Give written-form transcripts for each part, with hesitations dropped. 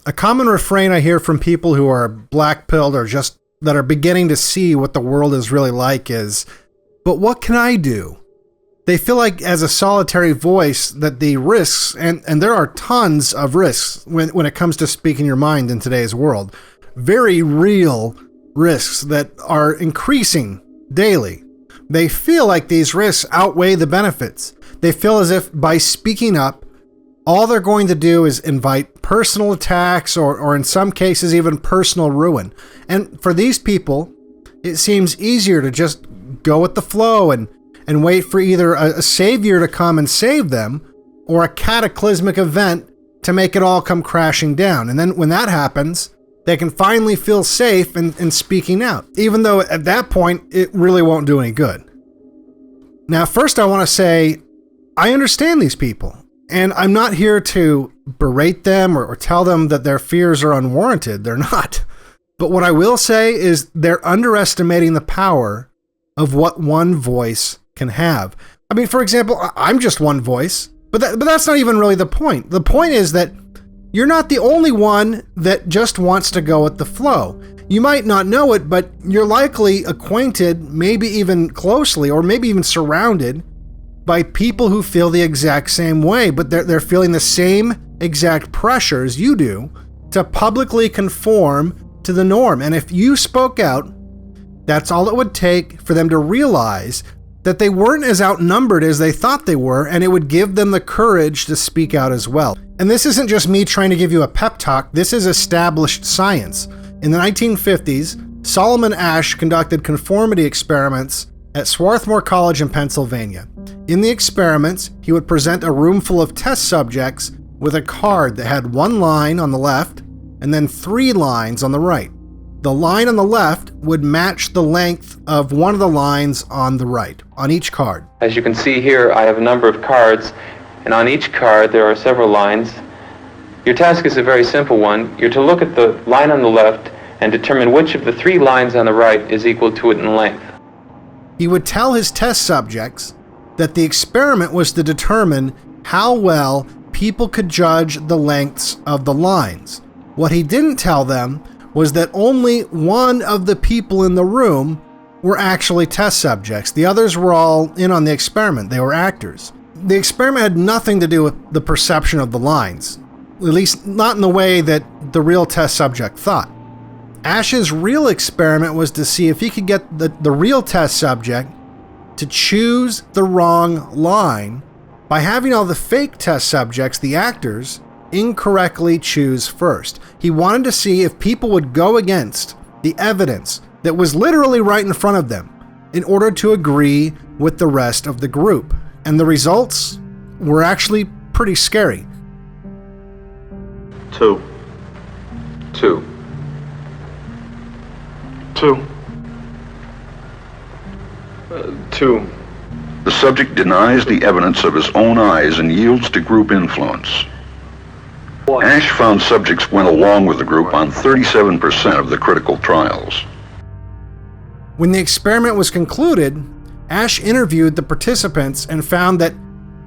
A common refrain I hear from people who are black-pilled or just that are beginning to see what the world is really like is, but what can I do? They feel like as a solitary voice that the risks, and there are tons of risks when it comes to speaking your mind in today's world, very real risks that are increasing daily. They feel like these risks outweigh the benefits. They feel as if by speaking up, all they're going to do is invite personal attacks or in some cases even personal ruin. And for these people, it seems easier to just go with the flow and wait for either a savior to come and save them or a cataclysmic event to make it all come crashing down. And then when that happens, they can finally feel safe in speaking out, even though at that point, it really won't do any good. Now, first I want to say, I understand these people, and I'm not here to berate them or tell them that their fears are unwarranted. They're not. But what I will say is they're underestimating the power of what one voice can have. I mean, for example, I'm just one voice, but that's not even really the point. The point is that you're not the only one that just wants to go with the flow. You might not know it, but you're likely acquainted, maybe even closely, or maybe even surrounded by people who feel the exact same way, but they're feeling the same exact pressure as you do to publicly conform to the norm. And if you spoke out, that's all it would take for them to realize that they weren't as outnumbered as they thought they were, and it would give them the courage to speak out as well. And this isn't just me trying to give you a pep talk, this is established science. In the 1950s, Solomon Asch conducted conformity experiments at Swarthmore College in Pennsylvania. In the experiments, he would present a room full of test subjects with a card that had one line on the left and then 3 lines on the right. The line on the left would match the length of one of the lines on the right, on each card. As you can see here, I have a number of cards, and on each card there are several lines. Your task is a very simple one. You're to look at the line on the left and determine which of the 3 lines on the right is equal to it in length. He would tell his test subjects that the experiment was to determine how well people could judge the lengths of the lines. What he didn't tell them was that only one of the people in the room were actually test subjects. The others were all in on the experiment. They were actors. The experiment had nothing to do with the perception of the lines, at least not in the way that the real test subject thought. Asch's real experiment was to see if he could get the real test subject to choose the wrong line by having all the fake test subjects, the actors, incorrectly choose first. He wanted to see if people would go against the evidence that was literally right in front of them in order to agree with the rest of the group. And the results were actually pretty scary. 2. 2. 2. 2. The subject denies the evidence of his own eyes and yields to group influence. Asch found subjects went along with the group on 37% of the critical trials. When the experiment was concluded, Asch interviewed the participants and found that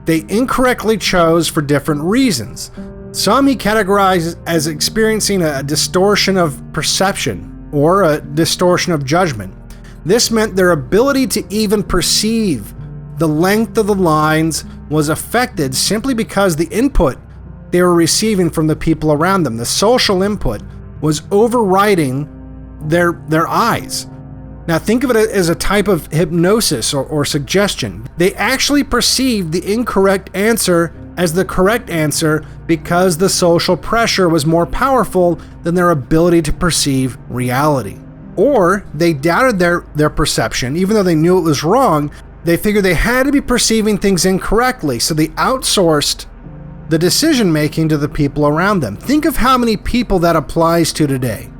they incorrectly chose for different reasons. Some he categorized as experiencing a distortion of perception or a distortion of judgment. This meant their ability to even perceive the length of the lines was affected simply because the input they were receiving from the people around them, the social input, was overriding their eyes. Now think of it as a type of hypnosis or suggestion. They actually perceived the incorrect answer as the correct answer because the social pressure was more powerful than their ability to perceive reality. Or they doubted their perception, even though they knew it was wrong. They figured they had to be perceiving things incorrectly, so they outsourced the decision-making to the people around them. Think of how many people that applies to today.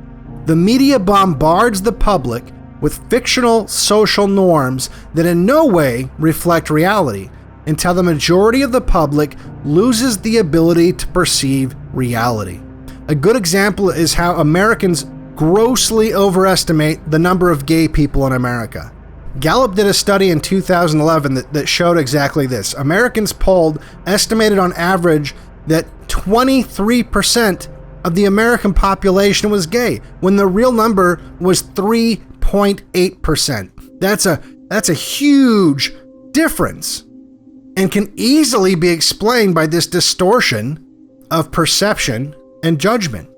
The media bombards the public with fictional social norms that in no way reflect reality, until the majority of the public loses the ability to perceive reality. A good example is how Americans grossly overestimate the number of gay people in America. Gallup did a study in 2011 that showed exactly this. Americans polled estimated on average that 23% of the American population was gay, when the real number was 3.8%. That's a huge difference, and can easily be explained by this distortion of perception and judgment.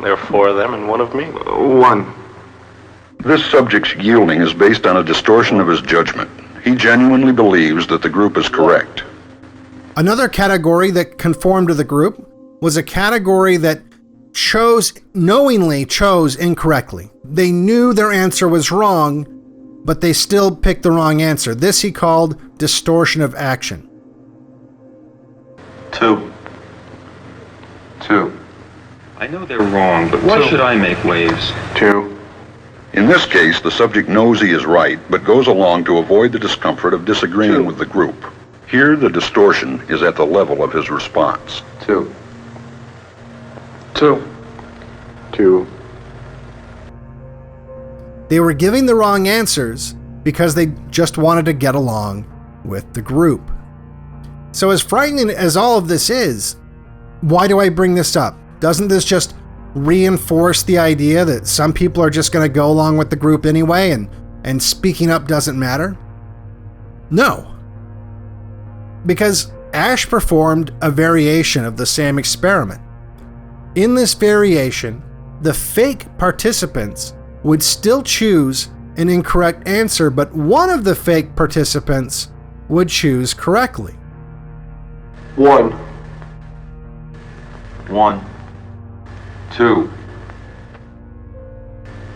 There are 4 of them and 1 of me. 1. This subject's yielding is based on a distortion of his judgment. He genuinely believes that the group is correct. Another category that conformed to the group was a category that knowingly chose incorrectly. They knew their answer was wrong, but they still picked the wrong answer. This he called distortion of action. 2. I know they're wrong, but why should I make waves? 2. In this case, the subject knows he is right, but goes along to avoid the discomfort of disagreeing with the group. Here, the distortion is at the level of his response. 2. They were giving the wrong answers because they just wanted to get along with the group. So as frightening as all of this is, why do I bring this up? Doesn't this just reinforce the idea that some people are just going to go along with the group anyway and speaking up doesn't matter? No. Because Asch performed a variation of the same experiment. In this variation, the fake participants would still choose an incorrect answer, but one of the fake participants would choose correctly. 1. 2.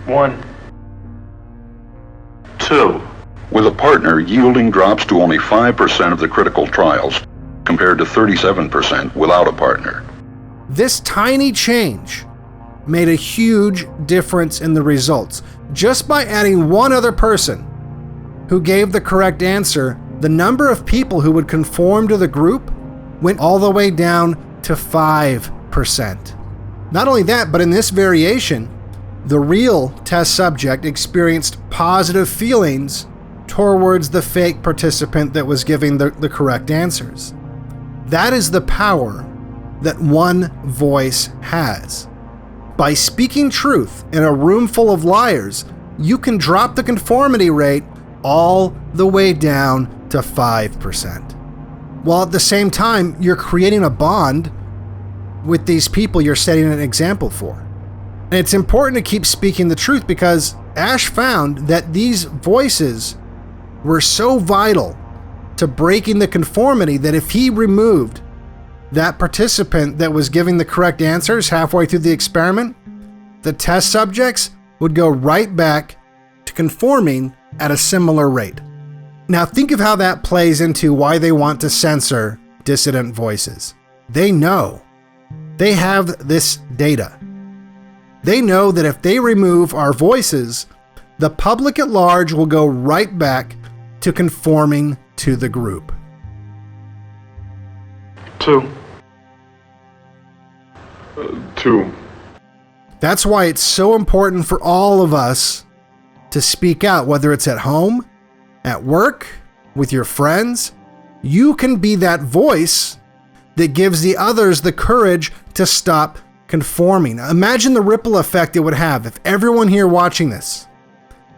1. 2. With a partner, yielding drops to only 5% of the critical trials, compared to 37% without a partner. This tiny change made a huge difference in the results. Just by adding one other person who gave the correct answer, the number of people who would conform to the group went all the way down to 5%. Not only that, but in this variation, the real test subject experienced positive feelings towards the fake participant that was giving the correct answers. That is the power that one voice has. By speaking truth in a room full of liars, you can drop the conformity rate all the way down to 5%. While at the same time, you're creating a bond with these people you're setting an example for. And it's important to keep speaking the truth because Asch found that these voices were so vital to breaking the conformity that if he removed that participant that was giving the correct answers halfway through the experiment, the test subjects would go right back to conforming at a similar rate. Now think of how that plays into why they want to censor dissident voices. They know. They have this data. They know that if they remove our voices, the public at large will go right back to conforming to the group. 2. 2. That's why it's so important for all of us to speak out, whether it's at home, at work, with your friends. You can be that voice that gives the others the courage to stop conforming. Imagine the ripple effect it would have if everyone here watching this,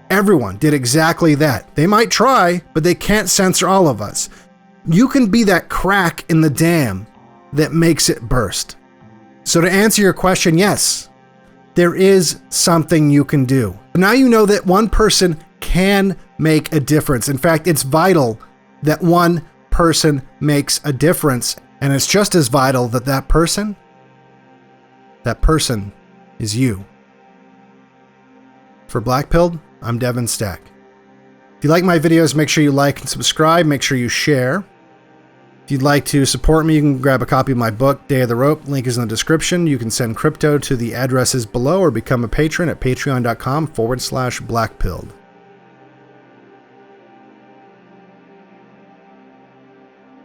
everyone did exactly that. They might try, but they can't censor all of us. You can be that crack in the dam that makes it burst. So to answer your question, yes, there is something you can do. Now you know that one person can make a difference. In fact, it's vital that one person makes a difference. And it's just as vital that that person is you. For BlackPilled, I'm Devin Stack. If you like my videos, make sure you like and subscribe. Make sure you share. If you'd like to support me, you can grab a copy of my book, Day of the Rope. Link is in the description. You can send crypto to the addresses below or become a patron at patreon.com/BlackPilled.